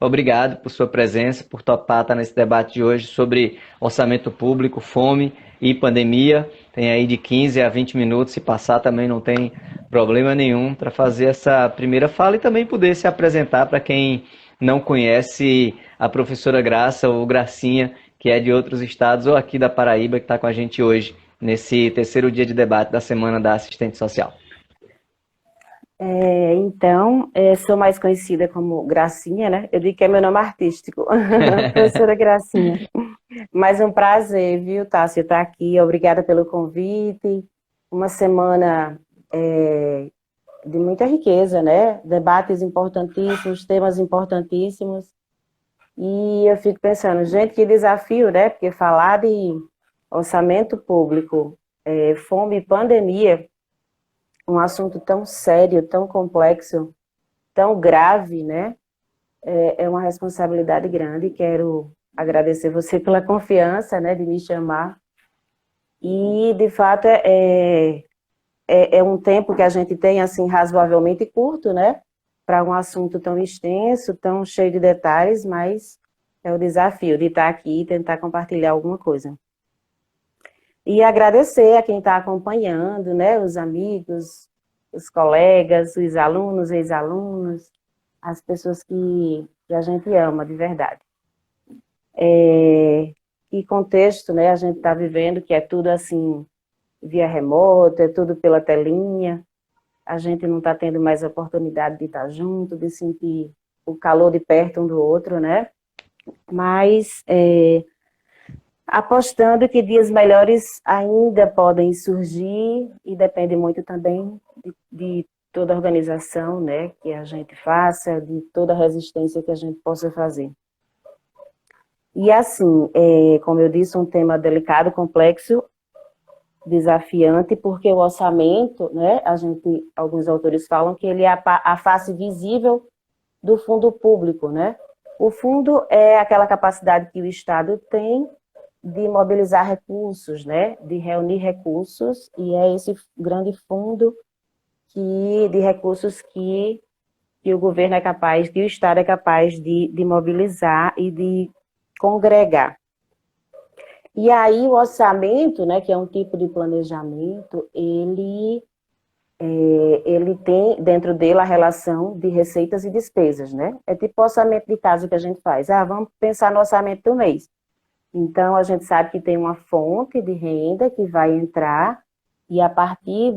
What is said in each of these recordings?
obrigado por sua presença, por topar estar nesse debate de hoje sobre orçamento público, fome e pandemia. Tem aí de 15 a 20 minutos, se passar também não tem problema nenhum, para fazer essa primeira fala e também poder se apresentar para quem não conhece a professora Graça ou Gracinha, que é de outros estados ou aqui da Paraíba, que está com a gente hoje, nesse terceiro dia de debate da Semana da Assistente Social. Sou mais conhecida como Gracinha, né? Eu digo que é meu nome artístico, professora Gracinha. Mas um prazer, viu, Tássio, estar aqui. Obrigada pelo convite. Uma semana de muita riqueza, né? Debates importantíssimos, temas importantíssimos. E eu fico pensando, gente, que desafio, né? Porque falar de orçamento público, fome e pandemia, um assunto tão sério, tão complexo, tão grave, né? É uma responsabilidade grande. Quero agradecer você pela confiança, né, de me chamar. E, de fato, é um tempo que a gente tem, assim, razoavelmente curto, né? Para um assunto tão extenso, tão cheio de detalhes, mas é o desafio de estar aqui e tentar compartilhar alguma coisa. E agradecer a quem está acompanhando, né, os amigos, os colegas, os alunos, ex-alunos, as pessoas que a gente ama de verdade. Que contexto, né, a gente está vivendo, que é tudo assim, via remota, é tudo pela telinha, a gente não está tendo mais oportunidade de estar junto, de sentir o calor de perto um do outro, né? Mas apostando que dias melhores ainda podem surgir e depende muito também de toda a organização, né, que a gente faça, de toda a resistência que a gente possa fazer. E assim, como eu disse, um tema delicado, complexo, desafiante, porque o orçamento, né, alguns autores falam que ele é a face visível do fundo público, né? O fundo é aquela capacidade que o Estado tem de mobilizar recursos, né, de reunir recursos, e é esse grande fundo de recursos que o governo é capaz, que o Estado é capaz de mobilizar e de congregar. E aí o orçamento, né, que é um tipo de planejamento, ele tem dentro dele a relação de receitas e despesas, né? É tipo o orçamento de casa que a gente faz. Vamos pensar no orçamento do mês. Então, a gente sabe que tem uma fonte de renda que vai entrar e a partir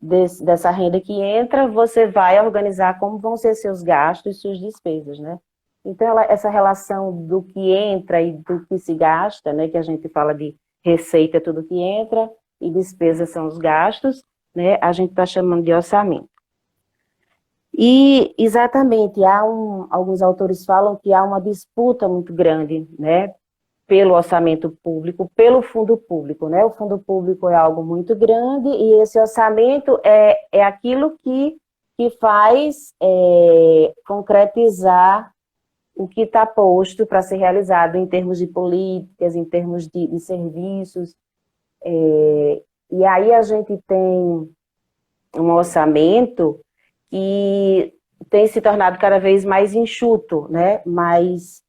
dessa renda que entra, você vai organizar como vão ser seus gastos e suas despesas, né? Então, essa relação do que entra e do que se gasta, né, que a gente fala de receita é tudo que entra e despesas são os gastos, né, a gente está chamando de orçamento. E, exatamente, alguns autores falam que há uma disputa muito grande, né, pelo orçamento público, pelo fundo público, né? O fundo público é algo muito grande e esse orçamento é aquilo que faz concretizar o que está posto para ser realizado em termos de políticas, em termos de serviços. E aí a gente tem um orçamento que tem se tornado cada vez mais enxuto, né? Mais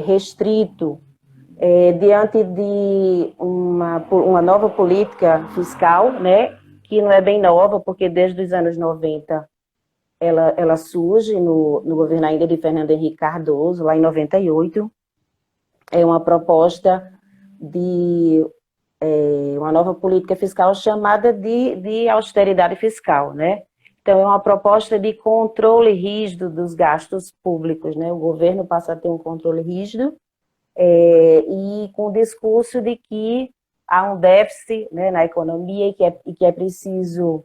restrito, diante de uma nova política fiscal, né, que não é bem nova, porque desde os anos 90 ela surge no governo ainda de Fernando Henrique Cardoso, lá em 98, é uma proposta de uma nova política fiscal chamada de austeridade fiscal, né? Então, é uma proposta de controle rígido dos gastos públicos, né? O governo passa a ter um controle rígido, e com o discurso de que há um déficit, né, na economia e que é preciso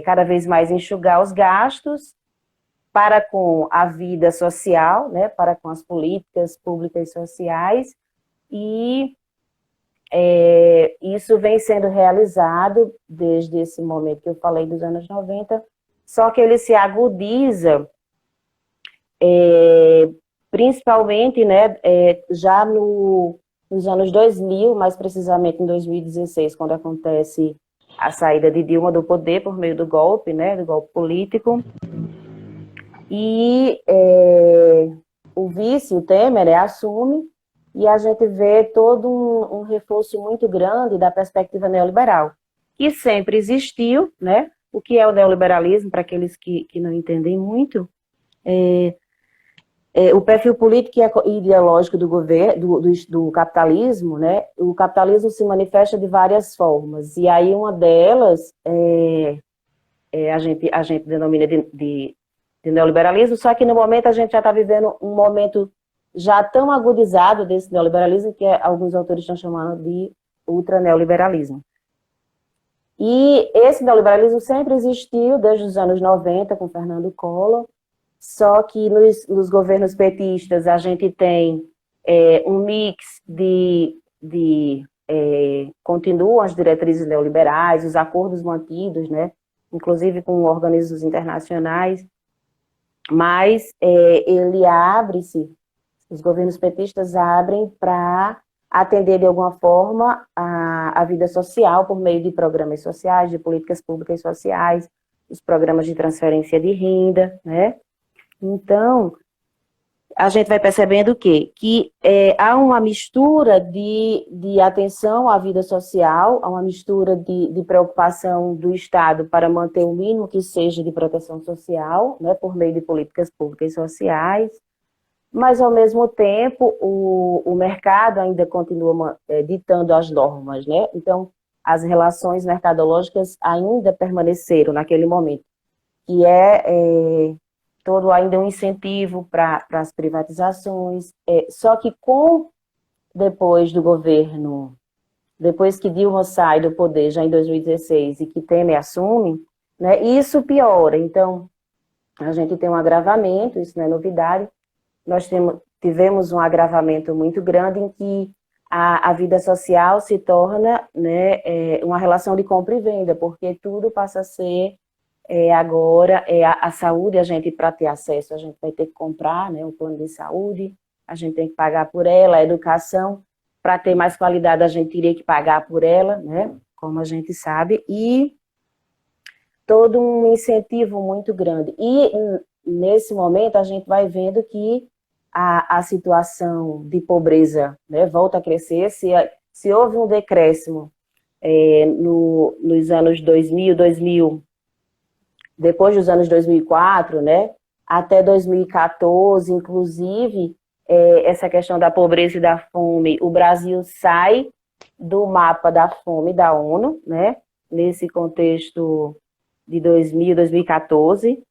cada vez mais enxugar os gastos para com a vida social, né, para com as políticas públicas e sociais, e isso vem sendo realizado desde esse momento que eu falei dos anos 90, só que ele se agudiza principalmente, né, já nos anos 2000, mais precisamente em 2016, quando acontece a saída de Dilma do poder por meio do golpe, né, do golpe político. E o vice, o Temer, assume, e a gente vê todo um reforço muito grande da perspectiva neoliberal, que sempre existiu, né? O que é o neoliberalismo, para aqueles que não entendem muito, o perfil político e ideológico do governo, do capitalismo, né? O capitalismo se manifesta de várias formas, e aí uma delas a gente denomina de neoliberalismo, só que no momento a gente já está vivendo um momento já tão agudizado desse neoliberalismo que alguns autores estão chamando de ultraneoliberalismo. E esse neoliberalismo sempre existiu desde os anos 90, com Fernando Collor, só que nos governos petistas a gente tem um mix continuam as diretrizes neoliberais, os acordos mantidos, né, inclusive com organismos internacionais, mas ele abre-se, os governos petistas abrem para atender de alguma forma a vida social por meio de programas sociais, de políticas públicas sociais, os programas de transferência de renda, né? Então, a gente vai percebendo o quê? Que há uma mistura de atenção à vida social, há uma mistura de preocupação do Estado para manter o mínimo que seja de proteção social, né, por meio de políticas públicas sociais, mas, ao mesmo tempo, o mercado ainda continua ditando as normas, né? Então, as relações mercadológicas ainda permaneceram naquele momento, que todo ainda um incentivo para as privatizações, só que depois do governo, depois que Dilma sai do poder, já em 2016, e que Temer assume, né, isso piora. Então, a gente tem um agravamento, isso não é novidade. Nós tivemos um agravamento muito grande em que a vida social se torna, né, uma relação de compra e venda, porque tudo passa a ser agora, a saúde, a gente, para ter acesso, a gente vai ter que comprar, né, um plano de saúde, a gente tem que pagar por ela, a educação, para ter mais qualidade, a gente teria que pagar por ela, né, como a gente sabe, e todo um incentivo muito grande. E nesse momento a gente vai vendo que a situação de pobreza, né, volta a crescer. Se houve um decréscimo nos anos 2000, depois dos anos 2004, né, até 2014, inclusive, essa questão da pobreza e da fome, o Brasil sai do mapa da fome da ONU, né, nesse contexto de 2000, 2014,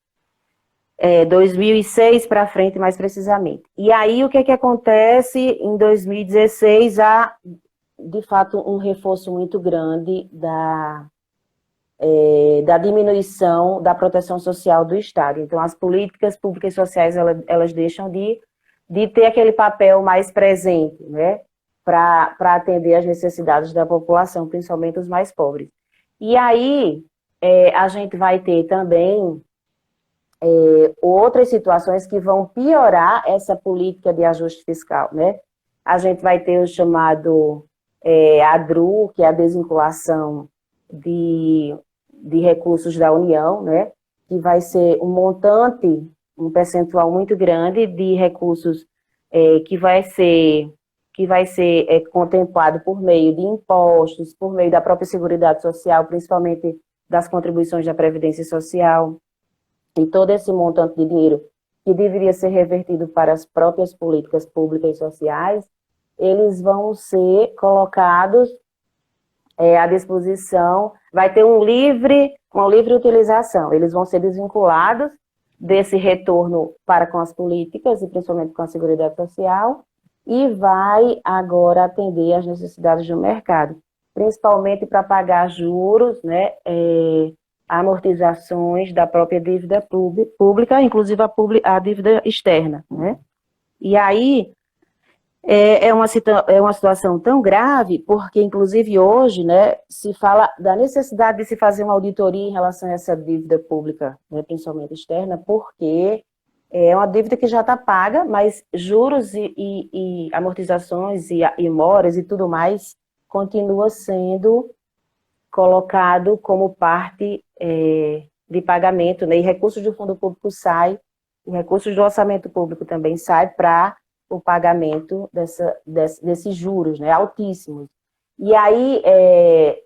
2006 para frente, mais precisamente. E aí, o que acontece em 2016? Há, de fato, um reforço muito grande da diminuição da proteção social do Estado. Então, as políticas públicas sociais, elas deixam de ter aquele papel mais presente, né, para atender às necessidades da população, principalmente os mais pobres. E aí, a gente vai ter também outras situações que vão piorar essa política de ajuste fiscal, né? A gente vai ter o chamado ADRU, que é a desvinculação de recursos da União, né? Que vai ser um montante, um percentual muito grande de recursos que vai ser contemplado por meio de impostos, por meio da própria Seguridade Social, principalmente das contribuições da Previdência Social. E todo esse montante de dinheiro que deveria ser revertido para as próprias políticas públicas e sociais, eles vão ser colocados à disposição, vai ter uma livre utilização, eles vão ser desvinculados desse retorno para com as políticas, e principalmente com a Seguridade Social, e vai agora atender às necessidades do mercado, principalmente para pagar juros, né, amortizações da própria dívida pública, inclusive a dívida externa, né? E aí é uma situação tão grave, porque inclusive hoje, né, se fala da necessidade de se fazer uma auditoria em relação a essa dívida pública, né, principalmente externa, porque é uma dívida que já está paga, mas juros e amortizações e moras e tudo mais continua sendo colocado como parte de pagamento, né, e recursos do fundo público sai E recursos do orçamento público também saem para o pagamento desses juros, né, altíssimos. E aí,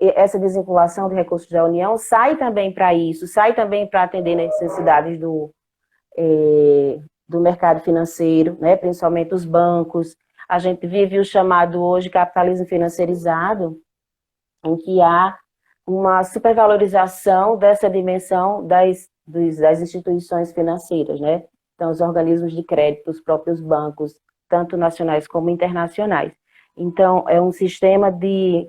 essa desvinculação de recursos da União sai também para isso, sai também para atender necessidades do mercado financeiro, né, principalmente os bancos. A gente vive o chamado hoje capitalismo financeirizado, em que há uma supervalorização dessa dimensão das instituições financeiras, né? Então, os organismos de crédito, os próprios bancos, tanto nacionais como internacionais. Então, é um sistema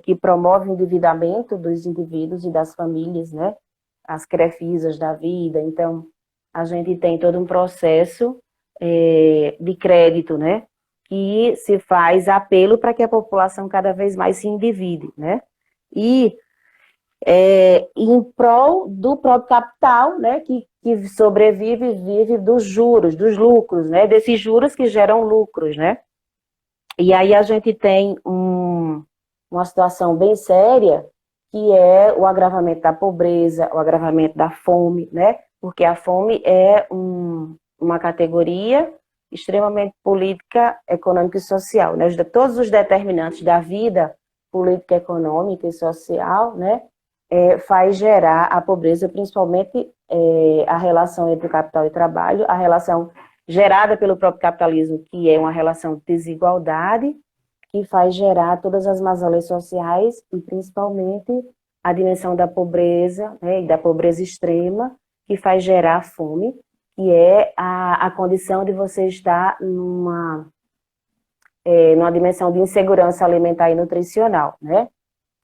que promove o endividamento dos indivíduos e das famílias, né? As crefisas da vida. Então, a gente tem todo um processo de crédito, né? Que se faz apelo para que a população cada vez mais se endivide, né? E em prol do próprio capital, né? Que sobrevive e vive dos juros, dos lucros, né? Desses juros que geram lucros, né? E aí a gente tem uma situação bem séria, que é o agravamento da pobreza, o agravamento da fome, né? Porque a fome é uma categoria extremamente política, econômica e social, né? Todos os determinantes da vida política, econômica e social, né? Faz gerar a pobreza, principalmente a relação entre capital e trabalho, a relação gerada pelo próprio capitalismo, que é uma relação de desigualdade, que faz gerar todas as mazelas sociais e principalmente a dimensão da pobreza, né, e da pobreza extrema, que faz gerar fome, que é a condição de você estar numa dimensão de insegurança alimentar e nutricional, né?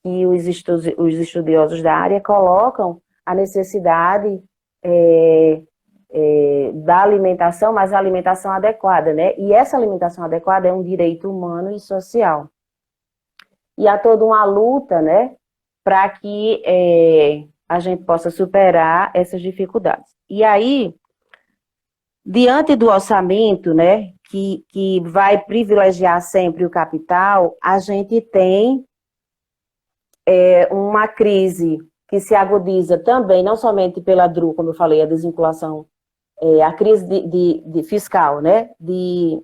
E os estudiosos da área colocam a necessidade da alimentação, mas a alimentação adequada, né? E essa alimentação adequada é um direito humano e social. E há toda uma luta, né, para que a gente possa superar essas dificuldades. E aí, diante do orçamento, né, que vai privilegiar sempre o capital, a gente tem uma crise que se agudiza também, não somente pela DRU, como eu falei, a desvinculação, a crise de fiscal, né, de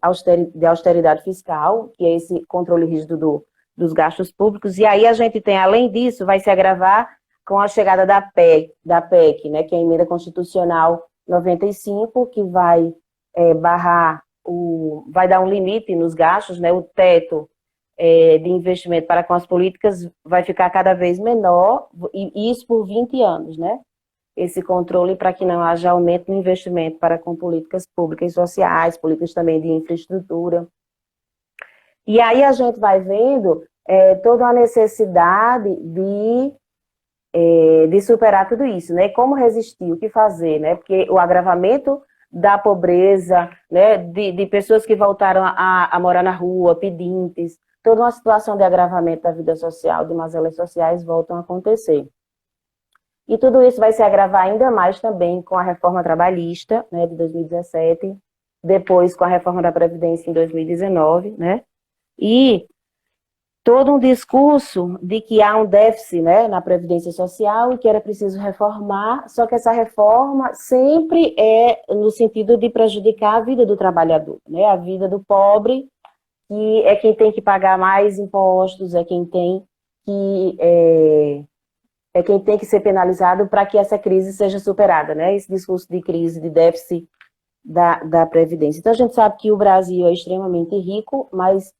austeridade fiscal, que é esse controle rígido dos gastos públicos, e aí a gente tem, além disso, vai se agravar com a chegada da PEC, né, que é a Emenda Constitucional 95, que vai vai dar um limite nos gastos, né, o teto de investimento para com as políticas vai ficar cada vez menor, e isso por 20 anos, né? Esse controle para que não haja aumento no investimento para com políticas públicas e sociais, políticas também de infraestrutura. E aí a gente vai vendo toda a necessidade de superar tudo isso, né? Como resistir, o que fazer, né? Porque o agravamento da pobreza, né? De pessoas que voltaram a morar na rua, pedintes, toda uma situação de agravamento da vida social, de mazelas sociais voltam a acontecer. E tudo isso vai se agravar ainda mais também com a reforma trabalhista, né, de 2017, depois com a reforma da Previdência em 2019, né, e todo um discurso de que há um déficit, né, na Previdência Social e que era preciso reformar, só que essa reforma sempre é no sentido de prejudicar a vida do trabalhador, né, a vida do pobre, que é quem tem que pagar mais impostos, é quem tem que ser penalizado para que essa crise seja superada, né? Esse discurso de crise, de déficit da Previdência. Então, a gente sabe que o Brasil é extremamente rico, mas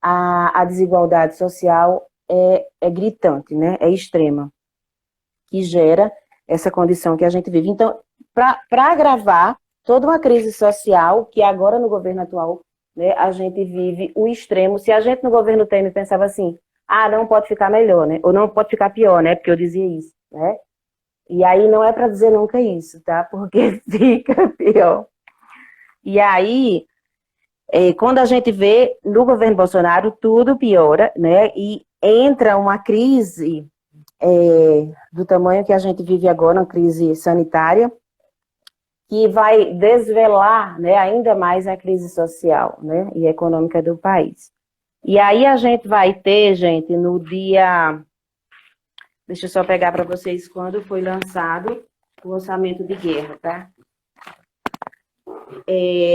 a desigualdade social é gritante, né? É extrema, que gera essa condição que a gente vive. Então, para agravar toda uma crise social, que agora no governo atual, né, a gente vive o extremo. Se a gente no governo Temer pensava assim, não pode ficar melhor, né? Ou não pode ficar pior, né? Porque eu dizia isso, né? E aí não é para dizer nunca isso, tá? Porque fica pior. E aí, quando a gente vê no governo Bolsonaro, tudo piora, né? E entra uma crise do tamanho que a gente vive agora, uma crise sanitária, que vai desvelar, né, ainda mais a crise social, né, e econômica do país. E aí a gente vai ter, gente, no dia... Deixa eu só pegar para vocês quando foi lançado o orçamento de guerra, tá?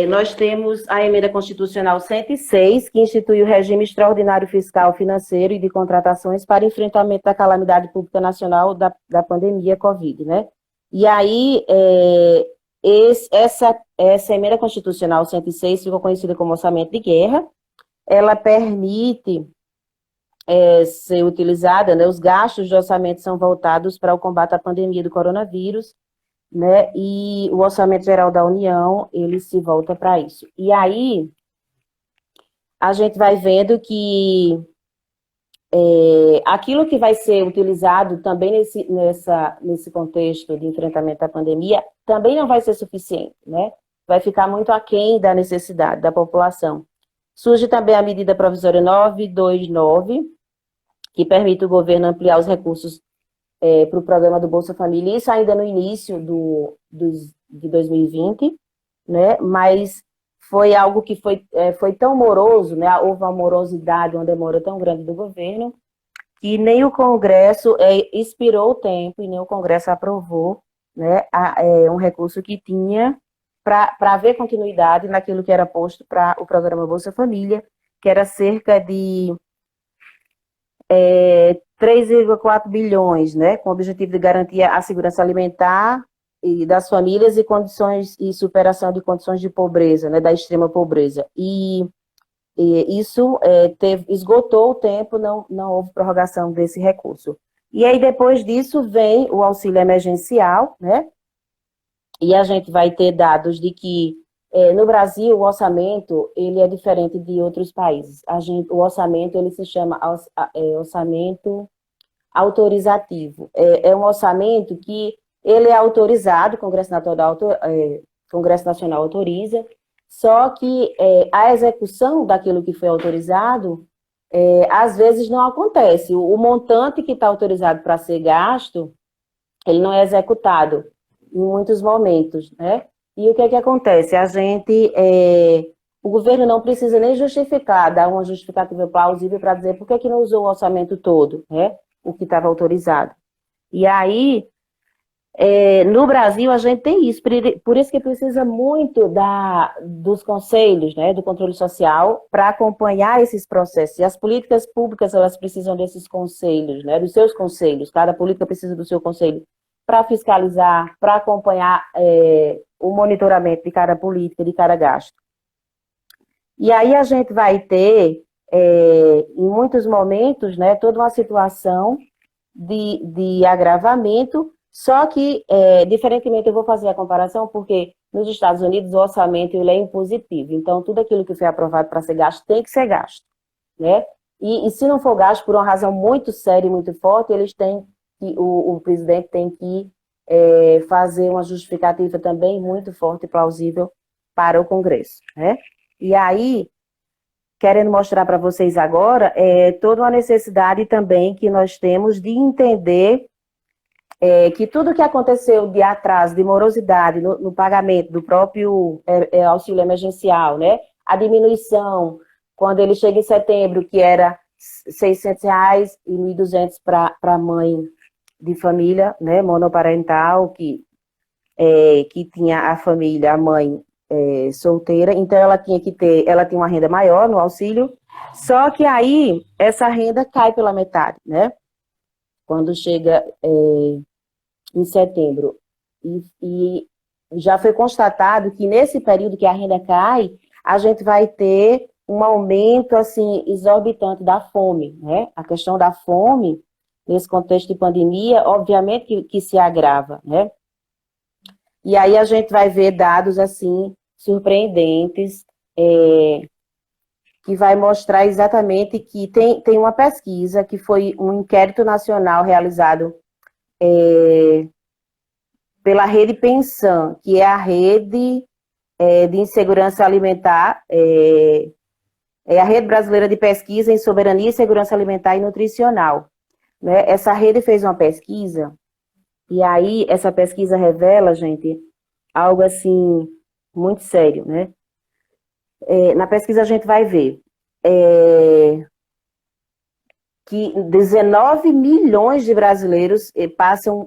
nós temos a emenda constitucional 106, que institui o regime extraordinário fiscal, financeiro e de contratações para enfrentamento da calamidade pública nacional da pandemia Covid, né? E aí, essa emenda constitucional 106 ficou conhecida como orçamento de guerra. Ela permite ser utilizada, né? Os gastos de orçamento são voltados para o combate à pandemia do coronavírus, né? E o Orçamento Geral da União, ele se volta para isso. E aí, a gente vai vendo que aquilo que vai ser utilizado também nesse contexto de enfrentamento à pandemia, também não vai ser suficiente, né? Vai ficar muito aquém da necessidade da população. Surge também a medida provisória 929, que permite o governo ampliar os recursos para o programa do Bolsa Família, isso ainda no início de 2020, né? Mas foi algo que foi tão moroso, né? Houve uma morosidade, uma demora tão grande do governo, que nem o Congresso expirou o tempo e nem o Congresso aprovou, né, um recurso que tinha para haver continuidade naquilo que era posto para o programa Bolsa Família, que era cerca de 3,4 bilhões, né, com o objetivo de garantir a segurança alimentar e das famílias e condições e superação de condições de pobreza, né, da extrema pobreza. E isso esgotou o tempo, não houve prorrogação desse recurso. E aí, depois disso, vem o auxílio emergencial, né? E a gente vai ter dados de que, no Brasil, o orçamento, ele é diferente de outros países. O orçamento, ele se chama orçamento autorizativo. É um orçamento que ele é autorizado, o Congresso Nacional autoriza, só que a execução daquilo que foi autorizado, às vezes não acontece. O montante que está autorizado para ser gasto, ele não é executado em muitos momentos, né? E o que é que acontece? O governo não precisa nem justificar, dar uma justificativa plausível para dizer por que não usou o orçamento todo, né? O que estava autorizado. E aí, no Brasil, a gente tem isso, por isso que precisa muito dos conselhos, né, do controle social, para acompanhar esses processos. E as políticas públicas, elas precisam desses conselhos, né, dos seus conselhos, cada política precisa do seu conselho, para fiscalizar, para acompanhar o monitoramento de cada política, de cada gasto. E aí a gente vai ter, em muitos momentos, né, toda uma situação de agravamento. Só que, diferentemente, eu vou fazer a comparação, porque nos Estados Unidos o orçamento ele é impositivo. Então, tudo aquilo que foi aprovado para ser gasto tem que ser gasto, né? E se não for gasto por uma razão muito séria e muito forte, o presidente tem que fazer uma justificativa também muito forte e plausível para o Congresso, né? E aí, querendo mostrar para vocês agora, toda uma necessidade também que nós temos de entender que tudo que aconteceu de atraso, de morosidade no pagamento do próprio auxílio emergencial, né? A diminuição, quando ele chega em setembro, que era R$600 e R$1.200 para a mãe de família, né? Monoparental, que tinha a família, a mãe solteira, então ela tinha uma renda maior no auxílio, só que aí essa renda cai pela metade, né? Quando chega em setembro. E já foi constatado que nesse período que a renda cai, a gente vai ter um aumento, assim, exorbitante da fome, né? A questão da fome, nesse contexto de pandemia, obviamente que se agrava, né? E aí a gente vai ver dados, assim, surpreendentes, que vai mostrar exatamente que tem uma pesquisa, que foi um inquérito nacional realizado pela Rede Pensan, que é a rede de insegurança alimentar, a Rede Brasileira de Pesquisa em Soberania, Segurança Alimentar e Nutricional, né? Essa rede fez uma pesquisa, e aí essa pesquisa revela, gente, algo assim, muito sério, né? Na pesquisa a gente vai ver que que 19 milhões de brasileiros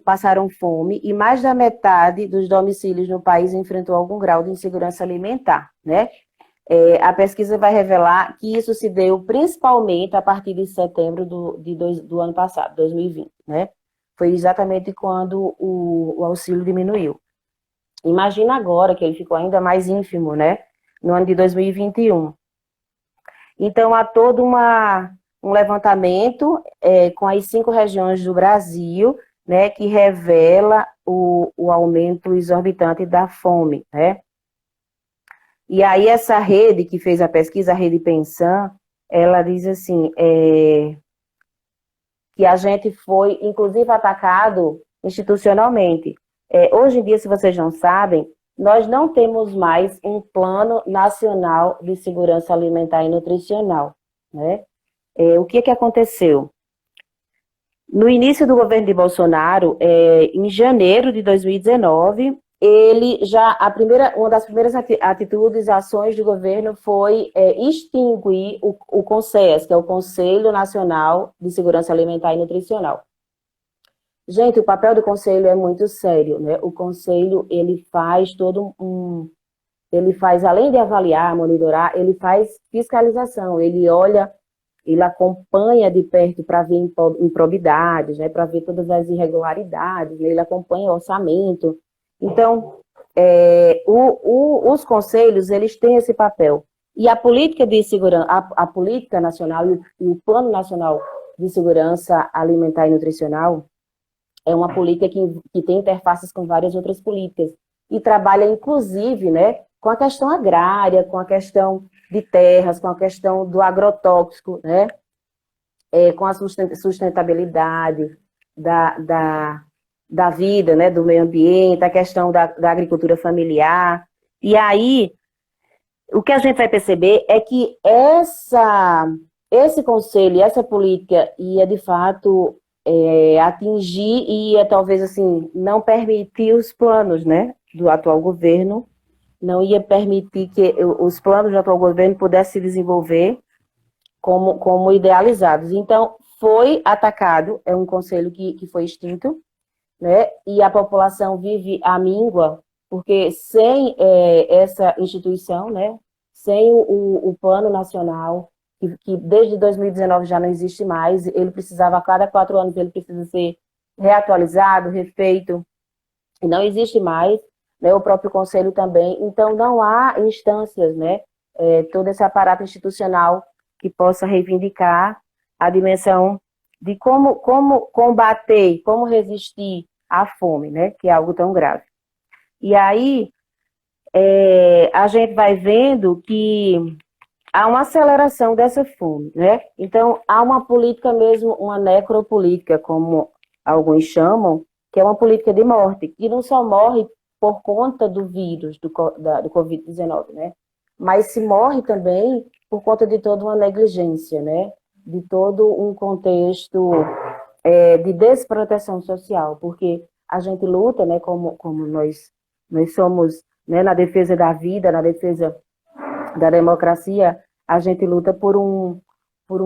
passaram fome e mais da metade dos domicílios no país enfrentou algum grau de insegurança alimentar, né? A pesquisa vai revelar que isso se deu principalmente a partir de setembro do ano passado, 2020, né? Foi exatamente quando o auxílio diminuiu. Imagina agora que ele ficou ainda mais ínfimo, né? No ano de 2021. Então, há todo um levantamento com as 5 regiões do Brasil, né, que revela o aumento exorbitante da fome, né? E aí essa rede que fez a pesquisa, a Rede Pensan, ela diz assim, que a gente foi, inclusive, atacado institucionalmente. Hoje em dia, se vocês não sabem, nós não temos mais um plano nacional de segurança alimentar e nutricional, né? O que aconteceu? No início do governo de Bolsonaro, em janeiro de 2019, uma das primeiras atitudes, ações do governo foi extinguir o CONSES, que é o Conselho Nacional de Segurança Alimentar e Nutricional. Gente, o papel do conselho é muito sério, né? O conselho, ele faz ele faz, além de avaliar, monitorar, ele faz fiscalização, ele olha, ele acompanha de perto para ver improbidades, né? Para ver todas as irregularidades, né? Ele acompanha o orçamento. Então, os conselhos, eles têm esse papel. E a política de segurança, a política nacional e o Plano Nacional de Segurança Alimentar e Nutricional é uma política que tem interfaces com várias outras políticas e trabalha, inclusive, né, com a questão agrária, com a questão de terras, com a questão do agrotóxico, né, com a sustentabilidade da vida, né, do meio ambiente, a questão da agricultura familiar. E aí, o que a gente vai perceber é que esse conselho, essa política ia, de fato, atingir e ia, talvez, assim, não permitir os planos, né, do atual governo, não ia permitir que os planos do atual governo pudessem se desenvolver como idealizados. Então, foi atacado, é um conselho que foi extinto, né, e a população vive à míngua, porque sem essa instituição, né, sem o Plano Nacional, que desde 2019 já não existe mais, ele precisava, a cada 4 anos, ele precisa ser reatualizado, refeito, e não existe mais, né, o próprio Conselho também, então não há instâncias, né, todo esse aparato institucional que possa reivindicar a dimensão de como combater, como resistir à fome, né, que é algo tão grave. E aí, a gente vai vendo que há uma aceleração dessa fome, né? Então, há uma política mesmo, uma necropolítica, como alguns chamam, que é uma política de morte, que não só morre por conta do vírus, do Covid-19, né? Mas se morre também por conta de toda uma negligência, né? De todo um contexto de desproteção social, porque a gente luta, né, como nós somos, né, na defesa da vida, na defesa da democracia, a gente luta por um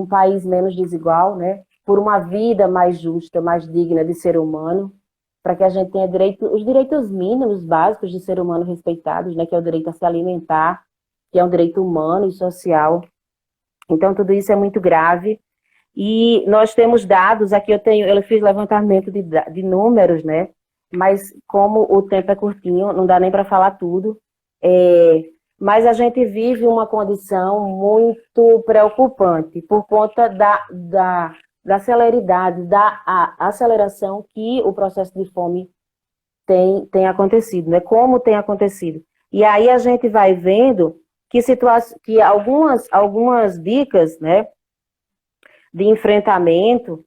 país menos desigual, né, por uma vida mais justa, mais digna de ser humano, para que a gente tenha os direitos mínimos básicos de ser humano respeitados, né, que é o direito a se alimentar, que é um direito humano e social. Então, tudo isso é muito grave. E nós temos dados, aqui eu fiz levantamento de números, né? Mas como o tempo é curtinho, não dá nem para falar tudo. Mas a gente vive uma condição muito preocupante por conta da celeridade, da aceleração que o processo de fome tem acontecido, né? Como tem acontecido. E aí a gente vai vendo que algumas dicas, né, de enfrentamento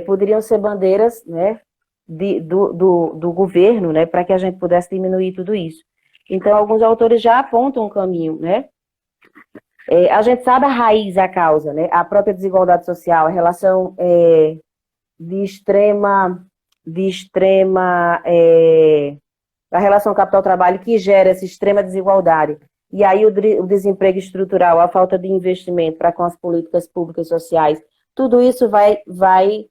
poderiam ser bandeiras, né, do governo, né, para que a gente pudesse diminuir tudo isso. Então, alguns autores já apontam um caminho, né? A gente sabe a raiz, a causa, né? A própria desigualdade social, a relação a relação capital-trabalho que gera essa extrema desigualdade. E aí o desemprego estrutural, a falta de investimento para com as políticas públicas sociais, tudo isso vai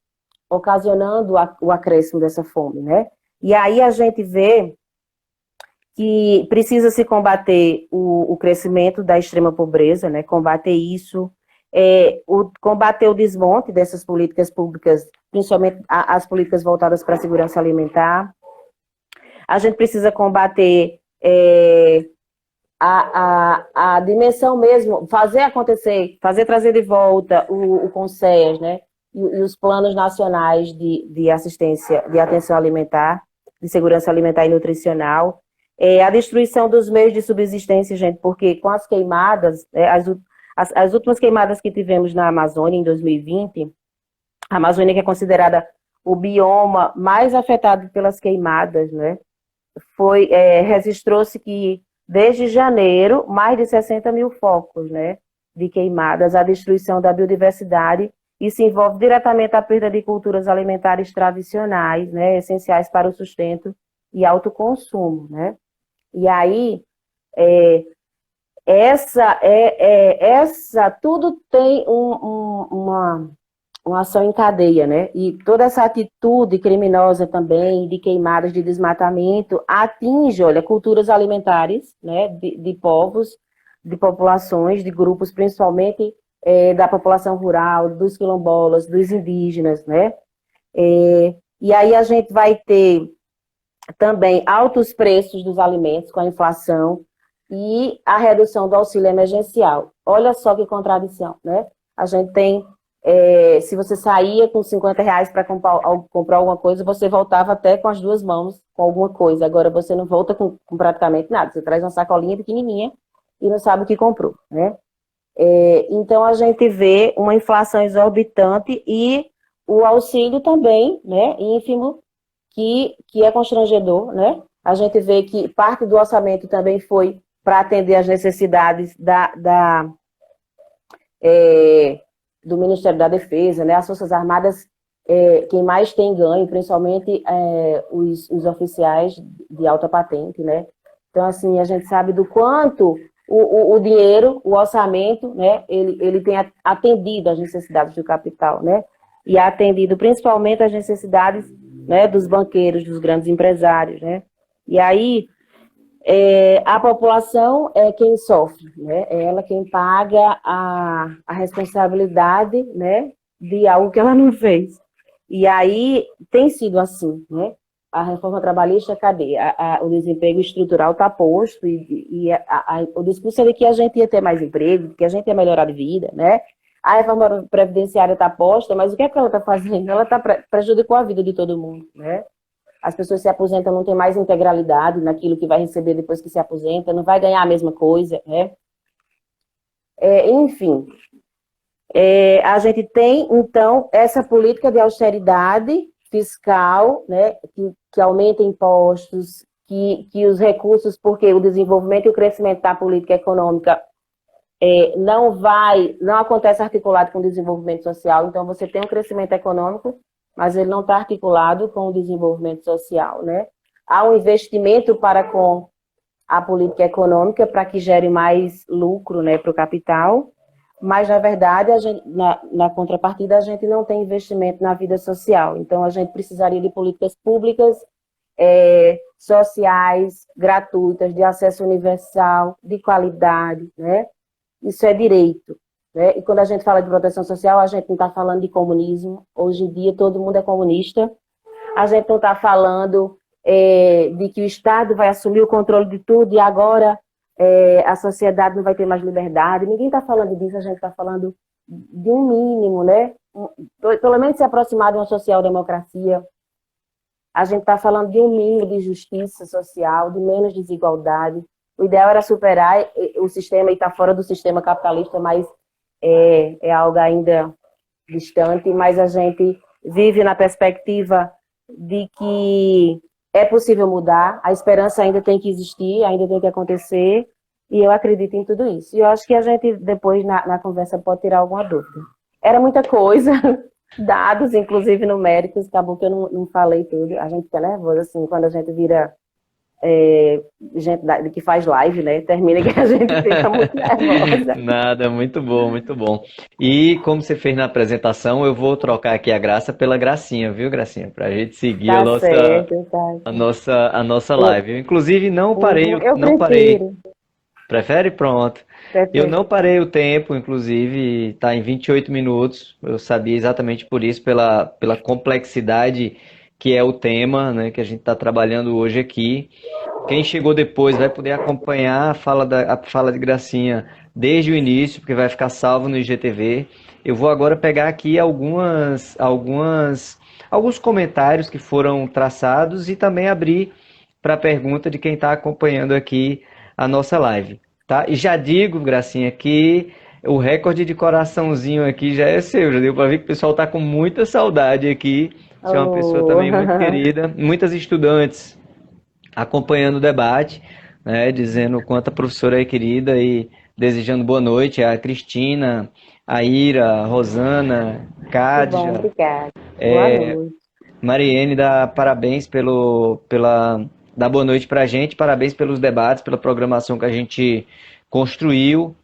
ocasionando o acréscimo dessa fome, né? E aí a gente vê que precisa se combater o crescimento da extrema pobreza, né? Combater isso, combater o desmonte dessas políticas públicas, principalmente as políticas voltadas para a segurança alimentar. A gente precisa combater a dimensão mesmo, fazer acontecer, trazer de volta o CONSEAS, né? E os planos nacionais de assistência, de atenção alimentar, de segurança alimentar e nutricional. A destruição dos meios de subsistência, gente, porque com as queimadas, as últimas queimadas que tivemos na Amazônia em 2020, a Amazônia que é considerada o bioma mais afetado pelas queimadas, né? Registrou-se que desde janeiro, mais de 60 mil focos, né, de queimadas, a destruição da biodiversidade. Isso envolve diretamente a perda de culturas alimentares tradicionais, né, essenciais para o sustento e autoconsumo, né? E aí, tudo tem uma ação em cadeia, né? E toda essa atitude criminosa também, de queimadas, de desmatamento, atinge, olha, culturas alimentares, né, de povos, de populações, de grupos, principalmente da população rural, dos quilombolas, dos indígenas, né? E aí a gente vai ter também altos preços dos alimentos com a inflação e a redução do auxílio emergencial. Olha só que contradição, né? A gente tem, se você saía com R$50 para comprar alguma coisa, você voltava até com as duas mãos com alguma coisa. Agora você não volta com praticamente nada. Você traz uma sacolinha pequenininha e não sabe o que comprou, né? Então a gente vê uma inflação exorbitante e o auxílio também, né, ínfimo, que é constrangedor, né? A gente vê que parte do orçamento também foi para atender às necessidades do Ministério da Defesa, né? As Forças Armadas, quem mais tem ganho, principalmente os oficiais de alta patente, né? Então, assim, a gente sabe do quanto o dinheiro, o orçamento, né? Ele tem atendido às necessidades do capital, né? E atendido principalmente às necessidades, né, dos banqueiros, dos grandes empresários, né? E aí, a população é quem sofre, né? É ela quem paga a responsabilidade, né, de algo que ela não fez. E aí, tem sido assim, né? A reforma trabalhista, cadê? O desemprego estrutural está posto e o discurso é de que a gente ia ter mais emprego, que a gente ia melhorar de vida, né? A reforma previdenciária está posta, mas o que é que ela está fazendo? Ela prejudicou a vida de todo mundo, né? As pessoas se aposentam, não tem mais integralidade naquilo que vai receber depois que se aposenta, não vai ganhar a mesma coisa, né? Enfim, a gente tem, então, essa política de austeridade fiscal, né, que aumenta impostos, que os recursos, porque o desenvolvimento e o crescimento da política econômica não acontece articulado com o desenvolvimento social. Então você tem um crescimento econômico, mas ele não está articulado com o desenvolvimento social, né? Há um investimento com a política econômica para que gere mais lucro, né, para o capital, mas na verdade na contrapartida a gente não tem investimento na vida social. Então a gente precisaria de políticas públicas sociais, gratuitas, de acesso universal, de qualidade, né? Isso é direito, né? E quando a gente fala de proteção social, a gente não está falando de comunismo. Hoje em dia todo mundo é comunista. A gente não está falando de que o Estado vai assumir o controle de tudo e agora a sociedade não vai ter mais liberdade. Ninguém está falando disso, a gente está falando de um mínimo, né? Pelo menos se aproximar de uma social-democracia. A gente está falando de um mínimo de justiça social, de menos desigualdade. O ideal era superar o sistema e estar fora do sistema capitalista, mas é algo ainda distante. Mas a gente vive na perspectiva de que é possível mudar, a esperança ainda tem que existir, ainda tem que acontecer, e eu acredito em tudo isso. E eu acho que a gente, depois, na conversa, pode tirar alguma dúvida. Era muita coisa, dados, inclusive numéricos, acabou que eu não falei tudo. A gente fica nervoso, assim, quando a gente vira gente que faz live, né? Termina que a gente fica muito nervosa. Nada, muito bom, muito bom. E como você fez na apresentação, eu vou trocar aqui a Graça pela Gracinha, viu, Gracinha? Pra gente seguir Tá certo, tá. a nossa Eu, live. Eu, inclusive, eu não parei. prefiro. Prefere? Pronto. Eu Prefiro. não parei o tempo, inclusive está em 28 minutos. Eu sabia exatamente por isso, pela complexidade que é o tema, né, que a gente está trabalhando hoje aqui. Quem chegou depois vai poder acompanhar a fala de Gracinha desde o início, porque vai ficar salvo no IGTV. Eu vou agora pegar aqui alguns comentários que foram traçados e também abrir para a pergunta de quem está acompanhando aqui a nossa live, tá? E já digo, Gracinha, que o recorde de coraçãozinho aqui já é seu. Já deu para ver que o pessoal está com muita saudade aqui. Você é uma pessoa Oh. também muito querida. Muitas estudantes acompanhando o debate, né, dizendo o quanto a professora é querida e desejando boa noite. A Cristina, a Ira, a Rosana, Que bom, Kádia, obrigada. Boa noite. Mariene dá parabéns dá boa noite pra gente, parabéns pelos debates, pela programação que a gente construiu.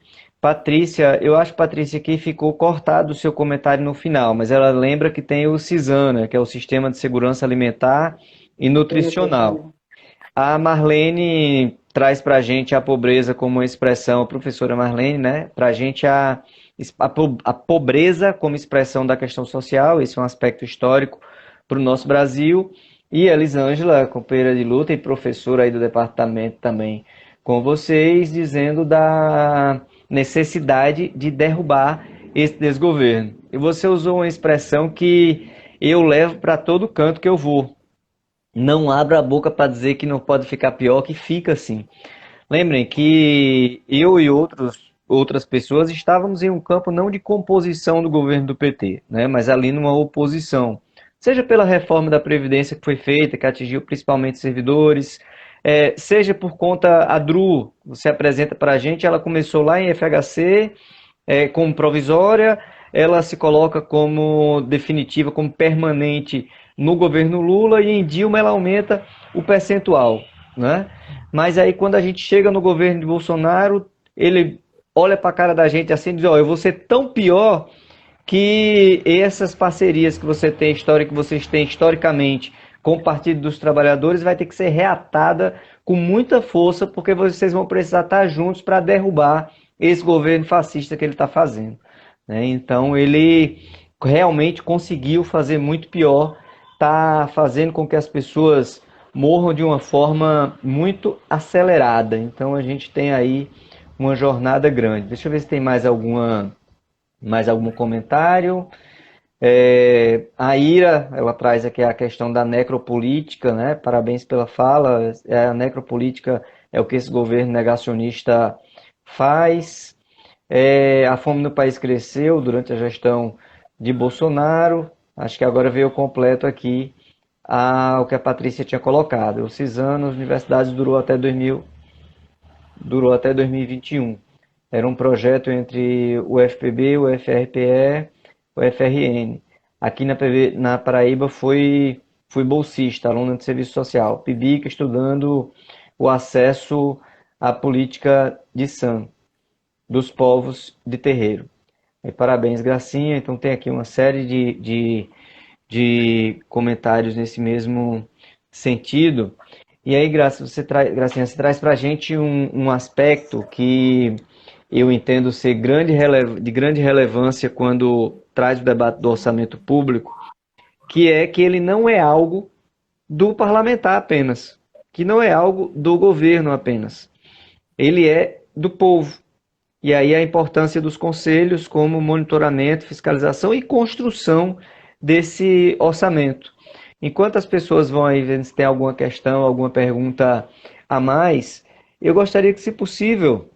Patrícia, eu acho, Patrícia, que ficou cortado o seu comentário no final, mas ela lembra que tem o CISANA, que é o Sistema de Segurança Alimentar e Nutricional. A Marlene traz para a gente a pobreza como uma expressão, a professora Marlene, né? Para a gente a pobreza como expressão da questão social, esse é um aspecto histórico para o nosso Brasil. E a Elisângela, companheira de luta e professora aí do departamento também com vocês, dizendo da necessidade de derrubar esse desgoverno. E você usou uma expressão que eu levo para todo canto que eu vou. Não abra a boca para dizer que não pode ficar pior, que fica assim. Lembrem que eu e outras pessoas estávamos em um campo não de composição do governo do PT, né, mas ali numa oposição. Seja pela reforma da Previdência que foi feita, que atingiu principalmente servidores, seja por conta a DRU, você apresenta para a gente, ela começou lá em FHC, como provisória, ela se coloca como definitiva, como permanente no governo Lula e em Dilma ela aumenta o percentual, né? Mas aí quando a gente chega no governo de Bolsonaro, ele olha para a cara da gente assim e diz, ó, eu vou ser tão pior que essas parcerias que vocês têm historicamente com o Partido dos Trabalhadores vai ter que ser reatada com muita força, porque vocês vão precisar estar juntos para derrubar esse governo fascista que ele está fazendo, né? Então ele realmente conseguiu fazer muito pior, está fazendo com que as pessoas morram de uma forma muito acelerada. Então a gente tem aí uma jornada grande. Deixa eu ver se tem mais algum comentário. A Ira, ela traz aqui a questão da necropolítica, né? Parabéns pela fala. A necropolítica é o que esse governo negacionista faz. A fome no país cresceu durante a gestão de Bolsonaro. Acho que agora veio completo aqui o que a Patrícia tinha colocado. O CISAN, as universidades durou até 2021. Era um projeto entre o FPB, o FRPE, o FRN. Aqui na Paraíba fui bolsista, aluna de serviço social, PIBIC, estudando o acesso à política de SAM, dos povos de terreiro. E parabéns, Gracinha. Então tem aqui uma série de comentários nesse mesmo sentido. E aí, Gracinha, você traz para a gente um aspecto que eu entendo ser de grande relevância quando traz o debate do orçamento público, que é que ele não é algo do parlamentar apenas, que não é algo do governo apenas. Ele é do povo. E aí a importância dos conselhos como monitoramento, fiscalização e construção desse orçamento. Enquanto as pessoas vão aí vendo se tem alguma questão, alguma pergunta a mais, eu gostaria que, se possível,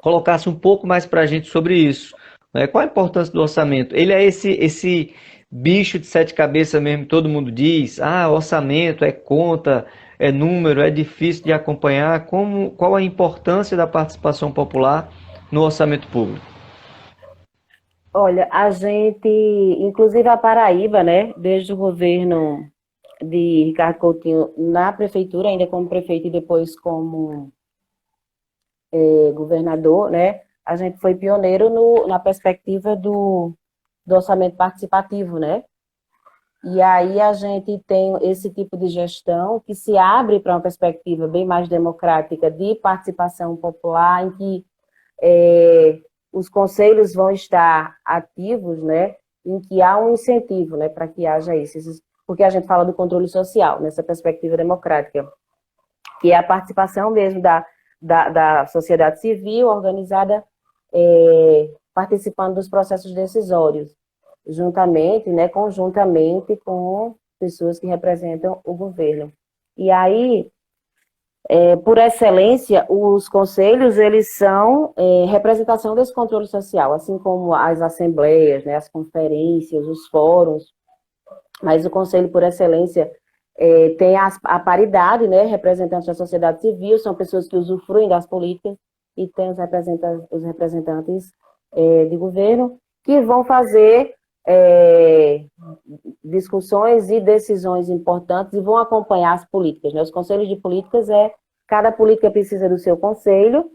colocasse um pouco mais para a gente sobre isso, né? Qual a importância do orçamento? Ele é esse bicho de sete cabeças mesmo, todo mundo diz, orçamento é conta, é número, é difícil de acompanhar. Qual a importância da participação popular no orçamento público? Olha, a gente, inclusive a Paraíba, né, desde o governo de Ricardo Coutinho na prefeitura, ainda como prefeito e depois como governador, né, a gente foi pioneiro na perspectiva do orçamento participativo, né? E aí a gente tem esse tipo de gestão que se abre para uma perspectiva bem mais democrática de participação popular, em que os conselhos vão estar ativos, né? Em que há um incentivo, né, para que haja isso. Porque a gente fala do controle social, nessa perspectiva democrática, que é a participação mesmo da sociedade civil organizada, participando dos processos decisórios, juntamente, né, conjuntamente com pessoas que representam o governo. E aí, por excelência, os conselhos, eles são representação desse controle social, assim como as assembleias, né, as conferências, os fóruns, mas o conselho, por excelência, tem a paridade, né, representantes da sociedade civil, são pessoas que usufruem das políticas, e tem os representantes de governo, que vão fazer discussões e decisões importantes e vão acompanhar as políticas, né? Os conselhos de políticas cada política precisa do seu conselho,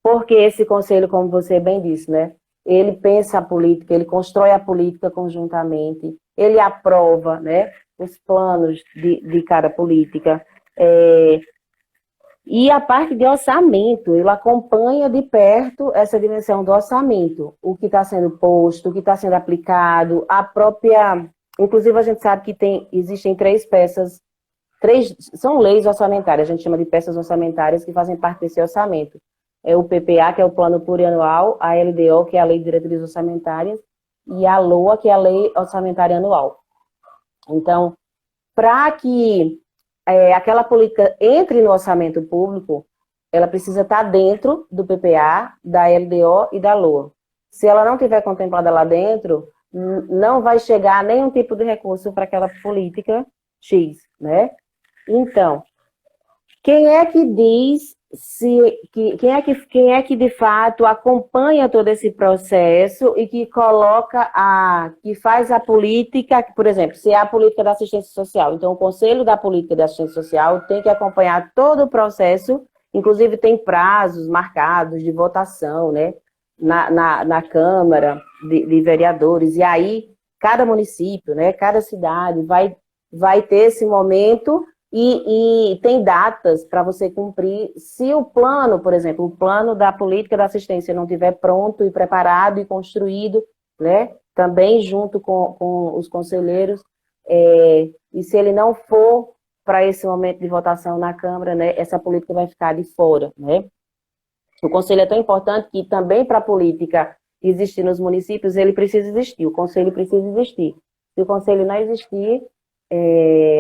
porque esse conselho, como você bem disse, né, ele pensa a política, ele constrói a política conjuntamente, ele aprova, né, os planos de cada política, e a parte de orçamento, ele acompanha de perto essa dimensão do orçamento, o que está sendo posto, o que está sendo aplicado, a própria... Inclusive, a gente sabe que existem são leis orçamentárias, a gente chama de peças orçamentárias que fazem parte desse orçamento. É o PPA, que é o Plano Plurianual, a LDO, que é a Lei de Diretrizes Orçamentárias, e a LOA, que é a Lei Orçamentária Anual. Então, para que aquela política entre no orçamento público, ela precisa estar dentro do PPA, da LDO e da LOA. Se ela não estiver contemplada lá dentro, não vai chegar nenhum tipo de recurso para aquela política X, né? Então, quem é que diz quem é que de fato acompanha todo esse processo e que que faz a política, por exemplo, se é a política da assistência social, então o Conselho da Política da Assistência Social tem que acompanhar todo o processo, inclusive tem prazos marcados de votação, né, na Câmara de Vereadores, e aí cada município, né, cada cidade vai ter esse momento. E tem datas para você cumprir. Se o plano, por exemplo, o plano da política da assistência não estiver pronto e preparado e construído, né, também junto com os conselheiros, e se ele não for para esse momento de votação na Câmara, né, essa política vai ficar de fora, né? O conselho é tão importante que também para a política existir nos municípios, ele precisa existir, o conselho precisa existir. Se o conselho não existir,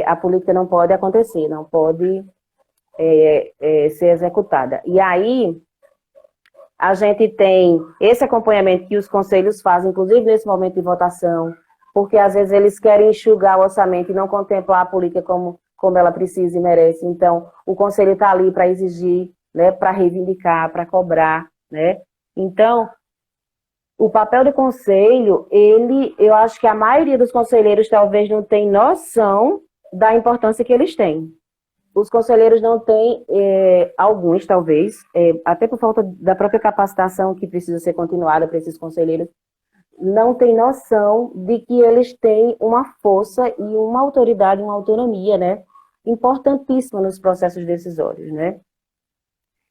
a política não pode acontecer, não pode ser executada. E aí, a gente tem esse acompanhamento que os conselhos fazem, inclusive nesse momento de votação, porque às vezes eles querem enxugar o orçamento e não contemplar a política como ela precisa e merece. Então, o conselho está ali para exigir, né, para reivindicar, para cobrar, né? Então, o papel do conselho, eu acho que a maioria dos conselheiros talvez não tem noção da importância que eles têm. Os conselheiros não têm, alguns talvez, até por falta da própria capacitação que precisa ser continuada para esses conselheiros, não têm noção de que eles têm uma força e uma autoridade, uma autonomia, né, importantíssima nos processos decisórios, né?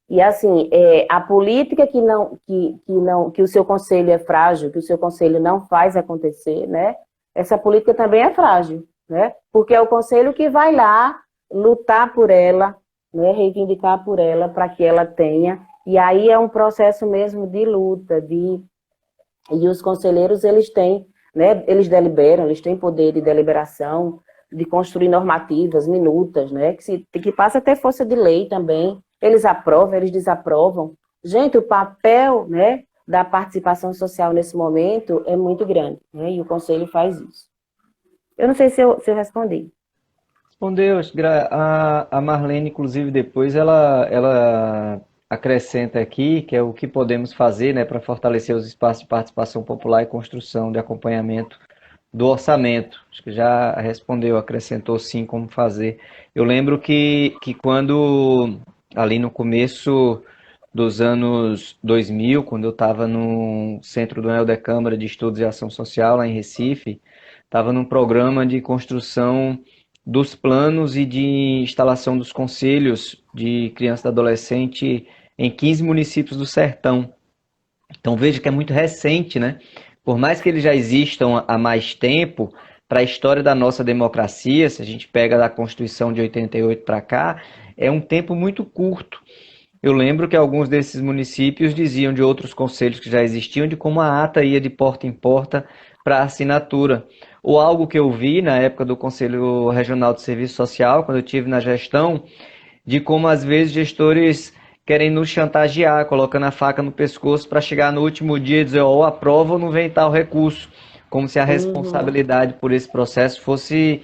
E assim, a política que o seu conselho é frágil, que o seu conselho não faz acontecer, né? Essa política também é frágil, né? Porque é o conselho que vai lá lutar por ela, né? Reivindicar por ela, para que ela tenha. E aí é um processo mesmo de luta, e os conselheiros, eles têm, né? Eles deliberam, eles têm poder de deliberação, de construir normativas, minutas, né? Que passa a ter força de lei também. Eles aprovam, eles desaprovam. Gente, o papel, né, da participação social nesse momento é muito grande, né? E o Conselho faz isso. Eu não sei se eu respondi. Respondeu. A Marlene, inclusive, depois ela acrescenta aqui que é o que podemos fazer, né, para fortalecer os espaços de participação popular e construção de acompanhamento do orçamento. Acho que já respondeu, acrescentou sim como fazer. Eu lembro que quando, ali no começo dos anos 2000, quando eu estava no Centro do da Câmara de Estudos e Ação Social, lá em Recife, estava num programa de construção dos planos e de instalação dos conselhos de criança e adolescente em 15 municípios do Sertão. Então veja que é muito recente, né? Por mais que eles já existam há mais tempo, para a história da nossa democracia, se a gente pega da Constituição de 88 para cá, é um tempo muito curto. Eu lembro que alguns desses municípios diziam de outros conselhos que já existiam de como a ata ia de porta em porta para assinatura. Ou algo que eu vi na época do Conselho Regional de Serviço Social, quando eu tive na gestão, de como às vezes gestores querem nos chantagear, colocando a faca no pescoço para chegar no último dia e dizer, ou aprova ou não vem tal recurso, como se a Uhum. responsabilidade por esse processo fosse